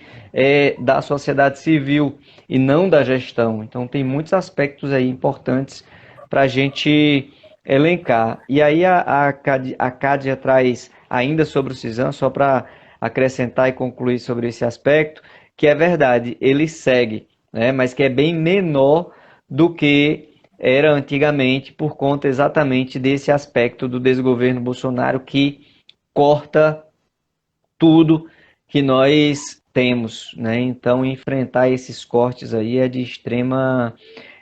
da sociedade civil e não da gestão. Então tem muitos aspectos aí importantes para a gente elencar. E aí a Cádia traz ainda sobre o CISAM, só para acrescentar e concluir sobre esse aspecto, que é verdade, ele segue, né, mas que é bem menor do que era antigamente por conta exatamente desse aspecto do desgoverno Bolsonaro que corta tudo que nós temos, né? Então enfrentar esses cortes aí é de extrema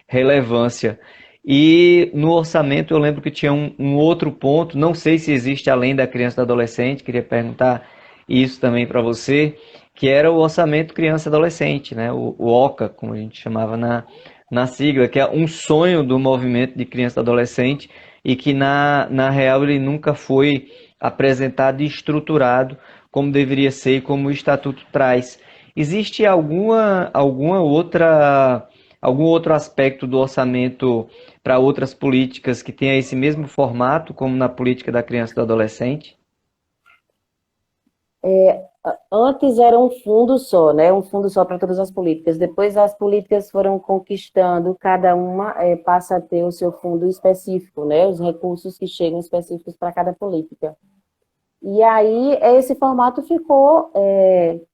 relevância. E no orçamento eu lembro que tinha um outro ponto, não sei se existe além da criança e do adolescente, queria perguntar isso também para você, que era o orçamento criança e adolescente, né? O OCA, como a gente chamava na sigla, que é um sonho do movimento de criança e adolescente e que na real ele nunca foi apresentado e estruturado como deveria ser e como o estatuto traz. Existe algum outro aspecto do orçamento para outras políticas que tenha esse mesmo formato, como na política da criança e do adolescente? Antes era um fundo só, né? Um fundo só para todas as políticas. Depois as políticas foram conquistando, cada uma passa a ter o seu fundo específico, né? Os recursos que chegam específicos para cada política. E aí esse formato ficou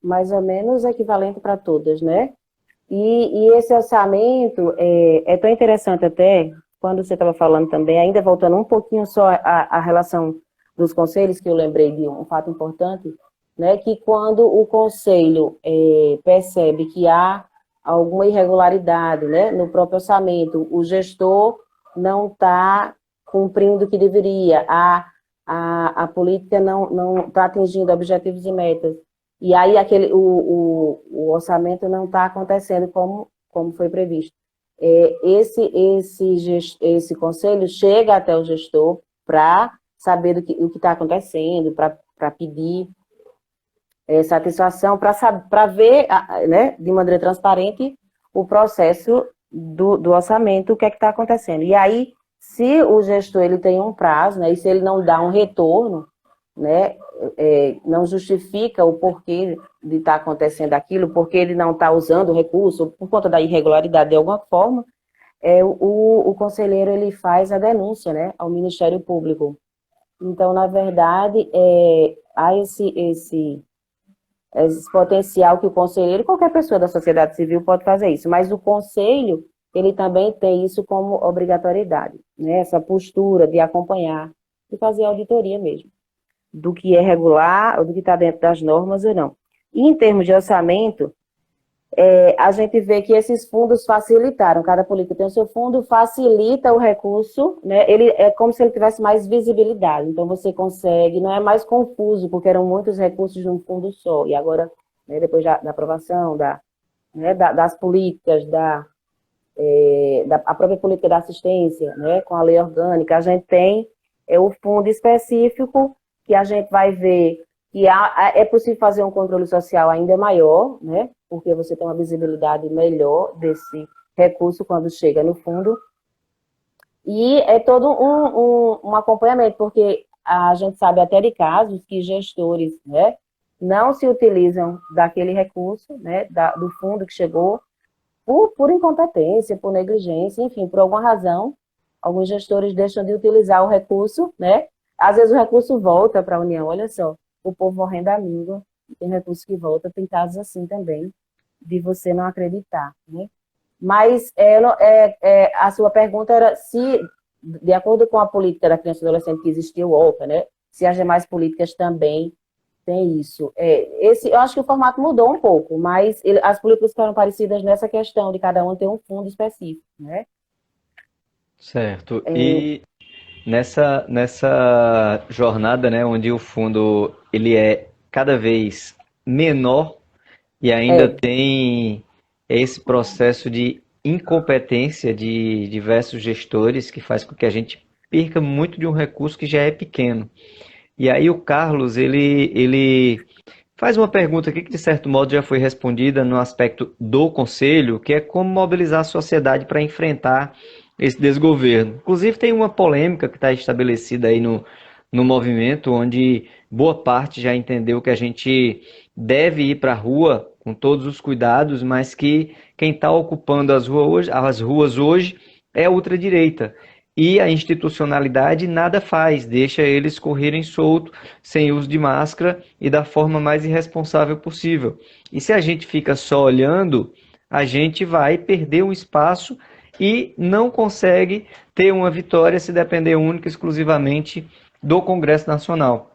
mais ou menos equivalente para todas, né? E esse orçamento é tão interessante até, quando você estava falando também, ainda voltando um pouquinho só à relação dos conselhos, que eu lembrei de um fato importante, né, que quando o conselho percebe que há alguma irregularidade, né, no próprio orçamento, o gestor não está cumprindo o que deveria, a política não está atingindo objetivos e metas, e aí o orçamento não está acontecendo como foi previsto. Esse conselho chega até o gestor para saber o que está acontecendo, para pedir satisfação, para ver, né, de maneira transparente o processo do orçamento, o que é que está acontecendo. E aí, se o gestor ele tem um prazo, né, e se ele não dá um retorno, né, não justifica o porquê de estar acontecendo aquilo, porque ele não está usando o recurso, por conta da irregularidade de alguma forma, o conselheiro ele faz a denúncia, né, ao Ministério Público. Então, na verdade, há esse potencial que o conselheiro, qualquer pessoa da sociedade civil pode fazer isso, mas o conselho, ele também tem isso como obrigatoriedade, né, essa postura de acompanhar e fazer auditoria mesmo do que é regular, ou do que está dentro das normas ou não. E em termos de orçamento, a gente vê que esses fundos facilitaram, cada política tem o seu fundo, facilita o recurso, né? Ele é como se ele tivesse mais visibilidade, então você consegue, não é mais confuso, porque eram muitos recursos num fundo só, e agora, né, depois da aprovação, das políticas, a própria política da assistência, né, com a lei orgânica, a gente tem o fundo específico que a gente vai ver que é possível fazer um controle social ainda maior, né? Porque você tem uma visibilidade melhor desse recurso quando chega no fundo. E é todo um acompanhamento, porque a gente sabe até de casos que gestores, né, não se utilizam daquele recurso, né, do fundo que chegou, por incompetência, por negligência, enfim, por alguma razão, alguns gestores deixam de utilizar o recurso, né? Às vezes o recurso volta para a União, olha só, o povo morrendo à míngua, tem recurso que volta, tem casos assim também, de você não acreditar, né? Mas a sua pergunta era se, de acordo com a política da criança e adolescente que existiu, o OPA, né? Se as demais políticas também têm isso. Eu acho que o formato mudou um pouco, mas as políticas ficaram parecidas nessa questão de cada um ter um fundo específico, né? Certo. E nessa jornada, né, onde o fundo ele é cada vez menor e ainda É, tem esse processo de incompetência de diversos gestores que faz com que a gente perca muito de um recurso que já é pequeno. E aí o Carlos, ele faz uma pergunta aqui que de certo modo já foi respondida no aspecto do conselho, que é como mobilizar a sociedade para enfrentar esse desgoverno. Inclusive tem uma polêmica que está estabelecida aí no movimento, onde boa parte já entendeu que a gente deve ir para a rua com todos os cuidados, mas que quem está ocupando as ruas hoje é a ultradireita. E a institucionalidade nada faz, deixa eles correrem solto, sem uso de máscara e da forma mais irresponsável possível. E se a gente fica só olhando, a gente vai perder um espaço e não consegue ter uma vitória se depender única e exclusivamente do Congresso Nacional.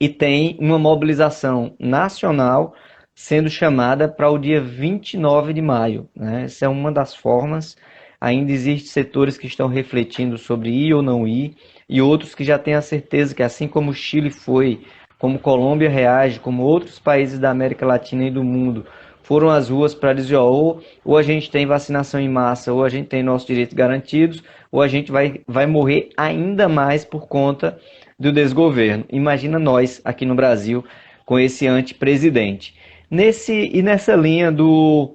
E tem uma mobilização nacional sendo chamada para o dia 29 de maio, né? Essa é uma das formas. Ainda existem setores que estão refletindo sobre ir ou não ir, e outros que já têm a certeza que, assim como o Chile foi, como Colômbia reage, como outros países da América Latina e do mundo foram às ruas para dizer, ó, ou a gente tem vacinação em massa, ou a gente tem nossos direitos garantidos, ou a gente vai morrer ainda mais por conta do desgoverno. Imagina nós aqui no Brasil com esse antipresidente. Nessa linha do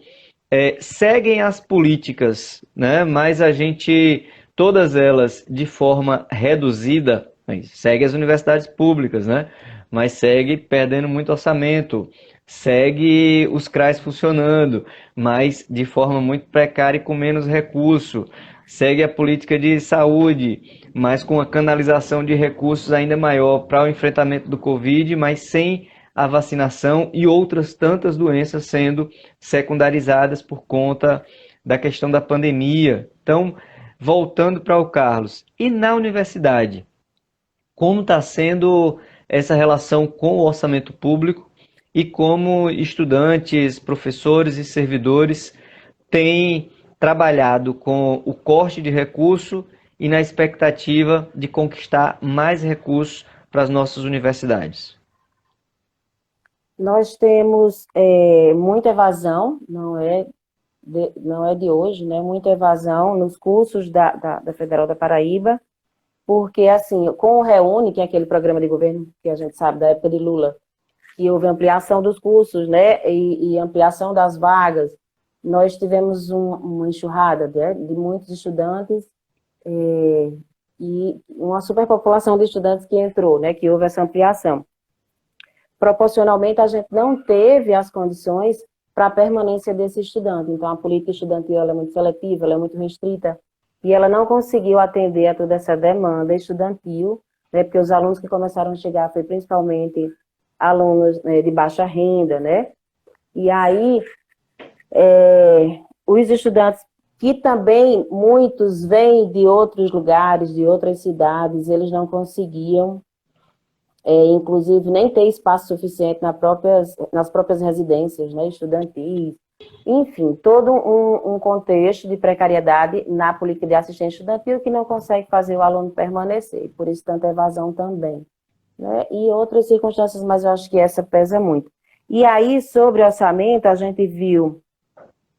seguem as políticas, né? Mas a gente, todas elas de forma reduzida, segue as universidades públicas, né? Mas segue perdendo muito orçamento, segue os CRAs funcionando, mas de forma muito precária e com menos recurso, segue a política de saúde, mas com a canalização de recursos ainda maior para o enfrentamento do Covid, mas sem a vacinação e outras tantas doenças sendo secundarizadas por conta da questão da pandemia. Então, voltando para o Carlos, e na universidade, como está sendo essa relação com o orçamento público e como estudantes, professores e servidores têm trabalhado com o corte de recurso e na expectativa de conquistar mais recursos para as nossas universidades? nós temos muita evasão, não é de hoje, né? Muita evasão nos cursos da Federal da Paraíba, porque, assim, com o Reúne, que é aquele programa de governo que a gente sabe da época de Lula, que houve ampliação dos cursos, né, e ampliação das vagas, nós tivemos uma enxurrada de muitos estudantes e uma superpopulação de estudantes que entrou, né, que houve essa ampliação. Proporcionalmente, a gente não teve as condições para a permanência desse estudante. Então, a política estudantil ela é muito seletiva, ela é muito restrita, e ela não conseguiu atender a toda essa demanda estudantil, né, porque os alunos que começaram a chegar foi principalmente alunos, né, de baixa renda, né? E aí, os estudantes, que também muitos vêm de outros lugares, de outras cidades, eles não conseguiam, inclusive, nem ter espaço suficiente nas próprias residências, né, estudantis. Enfim, todo um contexto de precariedade na política de assistência estudantil que não consegue fazer o aluno permanecer, por isso tanta evasão também, né? E outras circunstâncias, mas eu acho que essa pesa muito. E aí, sobre orçamento, a gente viu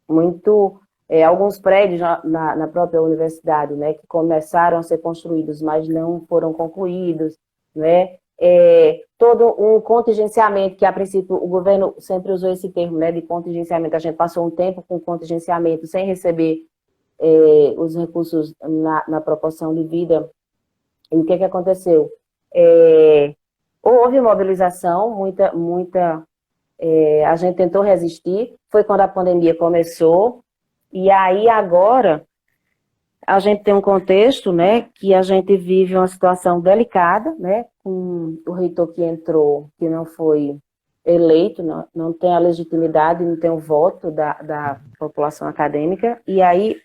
muito, alguns prédios na própria universidade, né, que começaram a ser construídos, mas não foram concluídos, né? Todo um contingenciamento, que a princípio o governo sempre usou esse termo, né, de contingenciamento, a gente passou um tempo com contingenciamento sem receber os recursos na proporção de vida. E o que aconteceu? Houve mobilização, muita a gente tentou resistir, foi quando a pandemia começou, e aí agora a gente tem um contexto, né, que a gente vive uma situação delicada, né, com o reitor que entrou, que não foi eleito, não tem a legitimidade, não tem o voto da população acadêmica, e aí,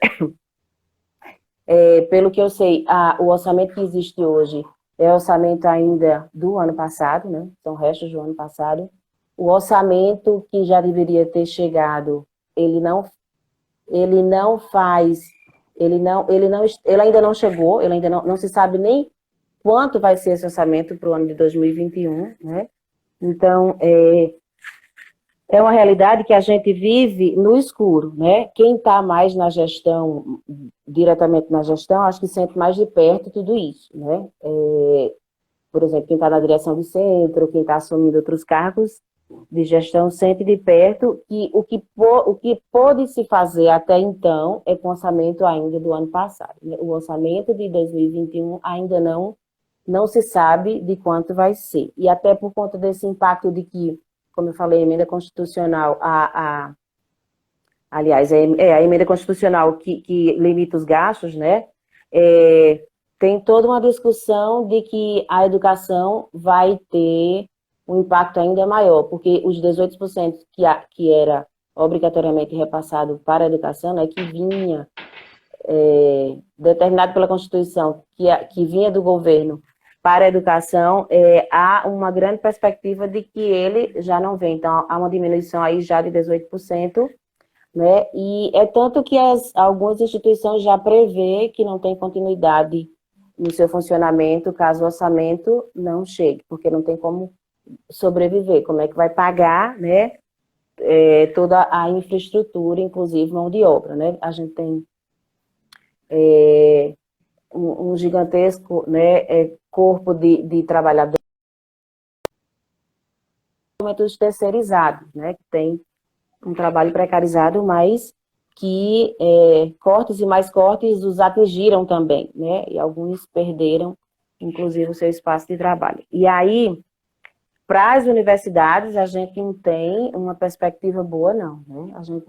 pelo que eu sei, o orçamento que existe hoje é o orçamento ainda do ano passado, né? São restos do ano passado. O orçamento que já deveria ter chegado, ele ainda não chegou, ele ainda não se sabe nem quanto vai ser esse orçamento para o ano de 2021, né? Então, é uma realidade que a gente vive no escuro, né? Quem está mais na gestão, diretamente na gestão, acho que sente mais de perto tudo isso, né? Por exemplo, quem está na direção do centro, quem está assumindo outros cargos de gestão, sente de perto que o que pôde se fazer até então é com o orçamento ainda do ano passado, né? O orçamento de 2021 ainda não se sabe de quanto vai ser. E até por conta desse impacto de que, como eu falei, a emenda constitucional, aliás, a emenda constitucional que limita os gastos, né? Tem toda uma discussão de que a educação vai ter um impacto ainda maior, porque os 18% que era obrigatoriamente repassado para a educação, né, que vinha determinado pela Constituição, que vinha do governo para a educação, há uma grande perspectiva de que ele já não vem. Então, há uma diminuição aí já de 18%, né? E é tanto que algumas instituições já prevê que não tem continuidade no seu funcionamento caso o orçamento não chegue, porque não tem como sobreviver, como é que vai pagar, né, toda a infraestrutura, inclusive mão de obra, né? A gente tem um gigantesco, né, corpo de trabalhadores terceirizados, né, que tem um trabalho precarizado, mas que cortes e mais cortes os atingiram também, né, e alguns perderam, inclusive, o seu espaço de trabalho. E aí, para as universidades, a gente não tem uma perspectiva boa, não, né? A gente,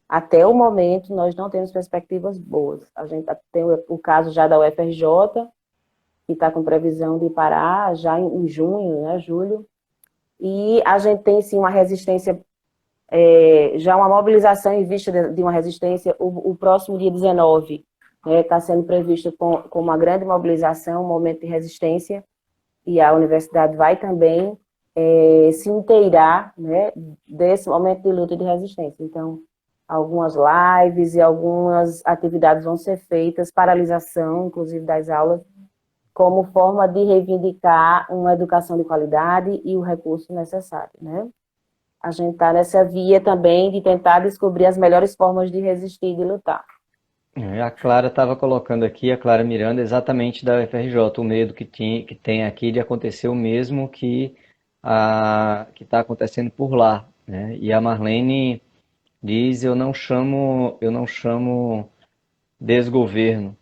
até o momento, nós não temos perspectivas boas. A gente tem o caso já da UFRJ, que está com previsão de parar já em junho, né, julho, e a gente tem, sim, uma resistência, já uma mobilização em vista de uma resistência, o próximo dia 19, está sendo previsto com uma grande mobilização, um momento de resistência, e a universidade vai também se inteirar, né, desse momento de luta e de resistência. Então, algumas lives e algumas atividades vão ser feitas, paralisação, inclusive, das aulas, como forma de reivindicar uma educação de qualidade e o recurso necessário, né? A gente está nessa via também de tentar descobrir as melhores formas de resistir e de lutar. A Clara estava colocando aqui, a Clara Miranda, exatamente da UFRJ, o medo que tem aqui de acontecer o mesmo que está acontecendo por lá, né? E a Marlene diz, eu não chamo desgoverno,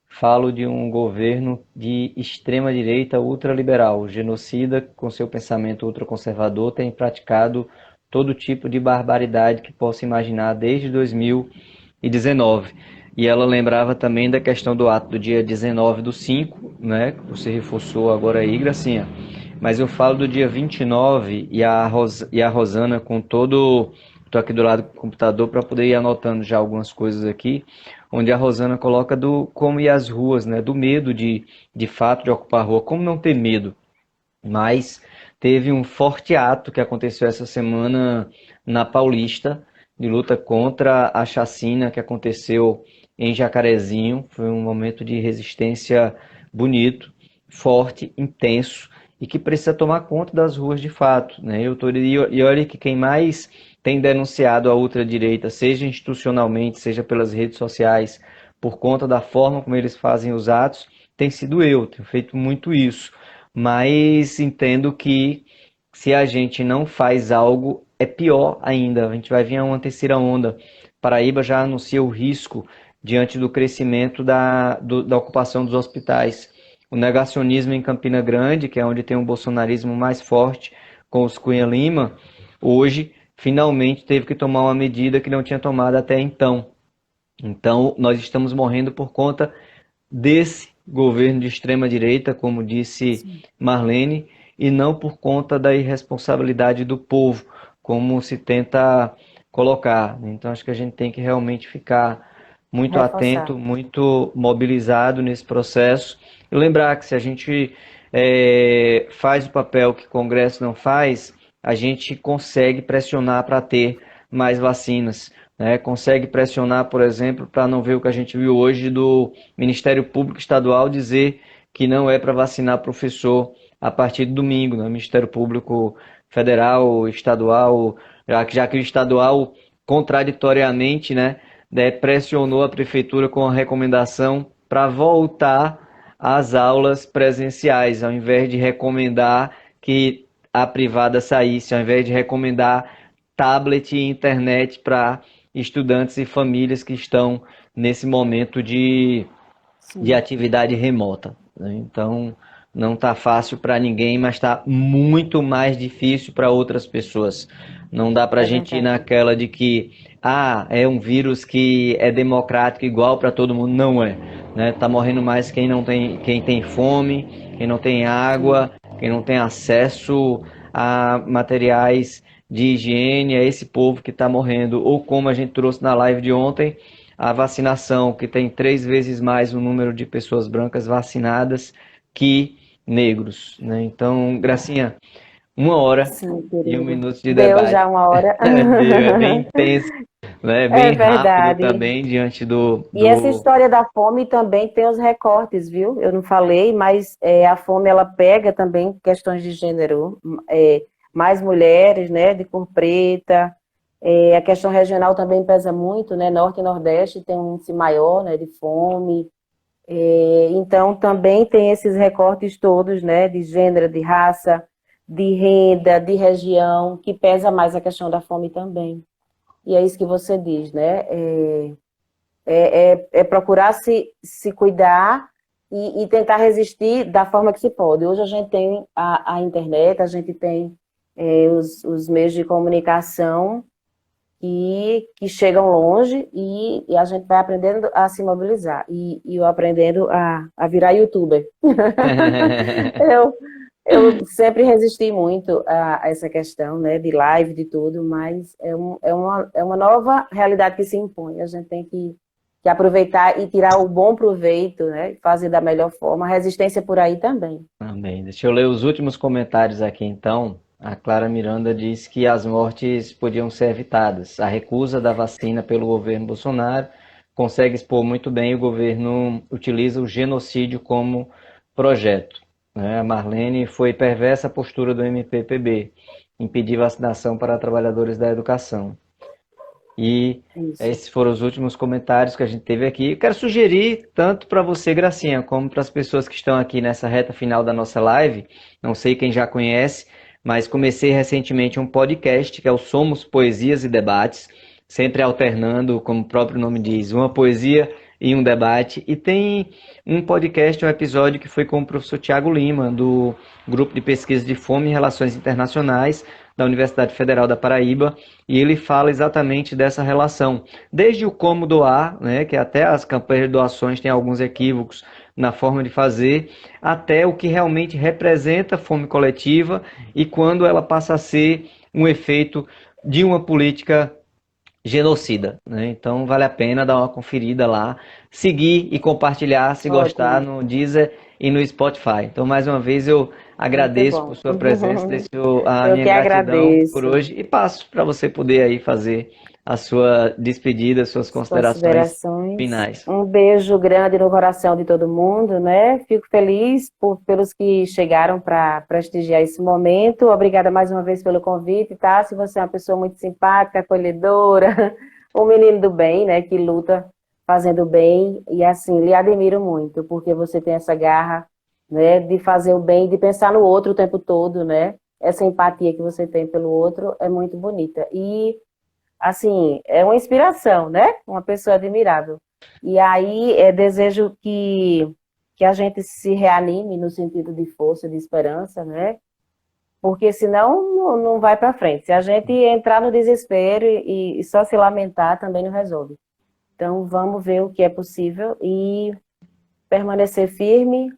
falo de um governo de extrema-direita ultraliberal, genocida, com seu pensamento ultraconservador, tem praticado todo tipo de barbaridade que possa imaginar desde 2019. E ela lembrava também da questão do ato do dia 19/5, né, que você reforçou agora aí, Gracinha. Mas eu falo do dia 29 e a Rosana com todo... Estou aqui do lado do computador para poder ir anotando já algumas coisas aqui, onde a Rosana coloca do como ir às ruas, né, do medo de fato de ocupar a rua, como não ter medo. Mas teve um forte ato que aconteceu essa semana na Paulista, de luta contra a chacina que aconteceu em Jacarezinho. Foi um momento de resistência bonito, forte, intenso, e que precisa tomar conta das ruas de fato, né? E olha que quem mais tem denunciado a ultradireita, seja institucionalmente, seja pelas redes sociais, por conta da forma como eles fazem os atos, tem sido eu, tenho feito muito isso. Mas entendo que se a gente não faz algo, é pior ainda. A gente vai vir a uma terceira onda. Paraíba já anuncia o risco diante do crescimento da ocupação dos hospitais. O negacionismo em Campina Grande, que é onde tem um bolsonarismo mais forte, com os Cunha Lima, hoje finalmente teve que tomar uma medida que não tinha tomado até então. Então, nós estamos morrendo por conta desse governo de extrema-direita, como disse Marlene, e não por conta da irresponsabilidade do povo, como se tenta colocar. Então, acho que a gente tem que realmente ficar muito Reforçar. atento, muito mobilizado nesse processo. E lembrar que se a gente faz o papel que o Congresso não faz, a gente consegue pressionar para ter mais vacinas. Né? Consegue pressionar, por exemplo, para não ver o que a gente viu hoje do Ministério Público Estadual dizer que não é para vacinar professor a partir de domingo, né? Ministério Público Federal, Estadual, já que o estadual, contraditoriamente, pressionou a prefeitura com a recomendação para voltar às aulas presenciais, ao invés de recomendar que a privada saísse, ao invés de recomendar tablet e internet para estudantes e famílias que estão nesse momento de Sim, atividade remota. Né? Então, não está fácil para ninguém, mas está muito mais difícil para outras pessoas. Não dá para a é gente ir verdade. naquela de que é um vírus que é democrático igual para todo mundo. Não é. Né? Tá morrendo mais quem tem fome, quem não tem Sim, água, quem não tem acesso a materiais de higiene, é esse povo que está morrendo. Ou como a gente trouxe na live de ontem, a vacinação, que tem 3 vezes mais o número de pessoas brancas vacinadas que negros. Né? Então, Gracinha, 1 hora sim, e um querido. minuto de Deu debate. já uma hora. É bem intenso, né? É Bem rápido verdade. também diante do, E essa do... história da fome também tem os recortes, viu? Eu não falei, mas a fome ela pega também questões de gênero, mais mulheres, né, de cor preta. A questão regional também pesa muito, né? Norte e Nordeste tem um índice maior, né, de fome. Então também tem esses recortes todos, né, de gênero, de raça, de renda, de região, que pesa mais a questão da fome também. E é isso que você diz, né? É procurar se cuidar e tentar resistir da forma que se pode. Hoje a gente tem a internet, a gente tem os meios de comunicação que chegam longe e a gente vai aprendendo a se mobilizar. E eu aprendendo a virar youtuber. Eu, eu sempre resisti muito a essa questão, né, de live, de tudo, mas é uma nova realidade que se impõe. A gente tem que aproveitar e tirar o bom proveito, né, fazer da melhor forma. A resistência por aí também. Também. Deixa eu ler os últimos comentários aqui, então. A Clara Miranda diz que as mortes podiam ser evitadas. A recusa da vacina pelo governo Bolsonaro consegue expor muito bem, o governo utiliza o genocídio como projeto. Né? A Marlene foi perversa a postura do MPPB, impedir vacinação para trabalhadores da educação. E Isso. esses foram os últimos comentários que a gente teve aqui. Eu quero sugerir, tanto para você, Gracinha, como para as pessoas que estão aqui nessa reta final da nossa live, não sei quem já conhece, mas comecei recentemente um podcast, que é o Somos Poesias e Debates, sempre alternando, como o próprio nome diz, uma poesia e um debate. E tem um podcast, um episódio que foi com o professor Tiago Lima, do Grupo de Pesquisa de Fome e Relações Internacionais, da Universidade Federal da Paraíba, e ele fala exatamente dessa relação, desde o como doar, né, que até as campanhas de doações têm alguns equívocos na forma de fazer, até o que realmente representa a fome coletiva e quando ela passa a ser um efeito de uma política genocida, né? Então vale a pena dar uma conferida lá, seguir e compartilhar se gostar Ótimo. no Deezer e no Spotify. Então mais uma vez eu Muito agradeço por bom. sua presença, deixo a Eu minha que gratidão por agradeço. hoje e passo para você poder aí fazer a sua despedida, suas As considerações considerações. finais. Um beijo grande no coração de todo mundo, né? Fico feliz pelos que chegaram para prestigiar esse momento. Obrigada mais uma vez pelo convite, tá? Se você é uma pessoa muito simpática, acolhedora, um menino do bem, né? Que luta fazendo bem. E assim, lhe admiro muito, porque você tem essa garra, né? De fazer o bem, de pensar no outro o tempo todo, né? Essa empatia que você tem pelo outro é muito bonita. E assim, é uma inspiração, né? Uma pessoa admirável. E aí, desejo que a gente se reanime no sentido de força, de esperança, né? Porque senão não vai para frente. Se a gente entrar no desespero e só se lamentar, também não resolve. Então, vamos ver o que é possível e permanecer firme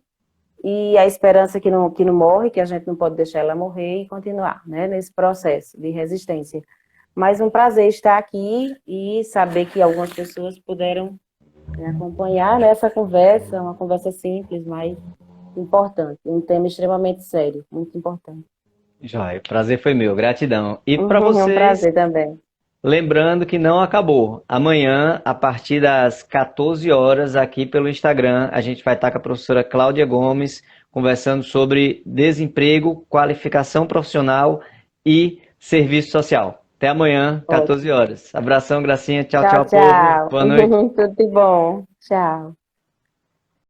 e a esperança que não morre, que a gente não pode deixar ela morrer e continuar, né, nesse processo de resistência. Mas um prazer estar aqui e saber que algumas pessoas puderam acompanhar nessa conversa, uma conversa simples, mas importante, um tema extremamente sério, muito importante. Joia, prazer foi meu, gratidão. E para É um vocês, prazer também. lembrando que não acabou. Amanhã, a partir das 14 horas, aqui pelo Instagram, a gente vai estar com a professora Cláudia Gomes, conversando sobre desemprego, qualificação profissional e serviço social. Até amanhã, Ótimo. 14 horas. Abração, Gracinha. Tchau, Tchau, tchau, povo. tchau. Boa noite. Tudo de bom. Tchau.